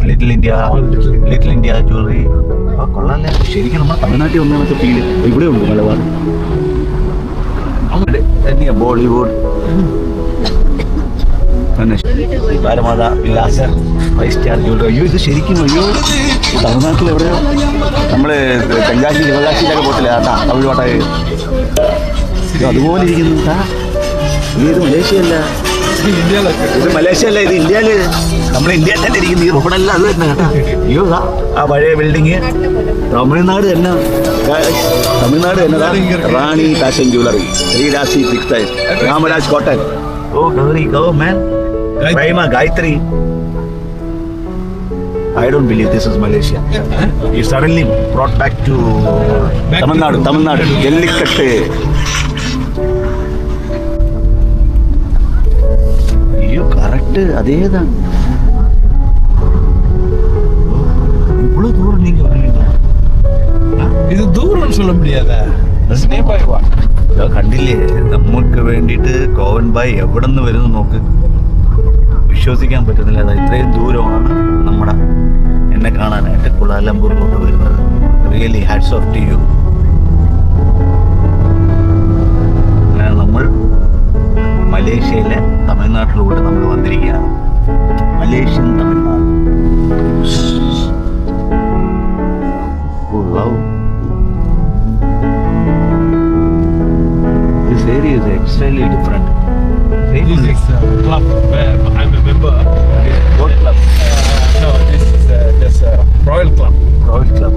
Little India jewellery. കൊള്ളാല്ലേ, ശരിക്കും നമ്മൾ തമിഴ്നാട്ടിൽ ഒന്നാമത്തെ ഫീല് ഇവിടെ ഉണ്ട്. മലബാർ തന്നെയാ ബോളിവുഡ് ഭാരമാത വിലാസ 5 സ്റ്റാർ ജ്വല്ലറി. അയ്യോ ഇത് ശരിക്കും അയ്യോ തമിഴ്നാട്ടിൽ എവിടെയോ നമ്മള് തെങ്കാശി ശിവകാശിയിലൊക്കെ പോകത്തില്ല കേട്ടാ, തമിഴ്നാട്ടായി അതുപോലെ ഇരിക്കുന്നു. ഇത് മലേഷ്യയല്ല, ഇത് മലേഷ്യ അല്ല, ഇത് ഇന്ത്യയില്. നമ്മൾ ഇന്ത്യയിൽ തന്നെ ഇരിക്കുന്നു. ഈ റോഡല്ല അത് തന്നെ കേട്ടാ. അയ്യോ ആ പഴയ ബിൽഡിങ് തമിഴ്നാട് തന്നെ. തമിഴ്നാട് എന്നതാ Rani fashion jewellery, Srirasi textiles, Ramraj cotton. ഓ ഗൗരി ഗോ മാൻ, Prima Gayatri. I don't believe this is Malaysia. You suddenly brought back to Tamil Nadu, Jallikattu. You correct, adeyada. Ivlo dooram neenga varuveenga. Idu dooram solla mudiyada. That's nearby one. കണ്ടില്ലേ, നമുക്ക് വേണ്ടിയിട്ട് Covent bye എവിടെ നിന്ന് വരുന്നു നോക്ക്. വിശ്വസിക്കാൻ പറ്റുന്നില്ല. അത് ഇത്രയും ദൂരമാണ് നമ്മുടെ എന്നെ കാണാനായിട്ട് കുലാലംപൂരിലോട്ട് വരുന്നത്. Really hats off to you. നമ്മൾ മലേഷ്യയിലെ തമിഴ്നാട്ടിലൂടെ നമ്മൾ വന്നിരിക്കുകയാണ്. Malaysian Tamil Nadu. This area is extremely different. This is a club where I'm a member. What club? No, this is just a Royal Club. Royal Club.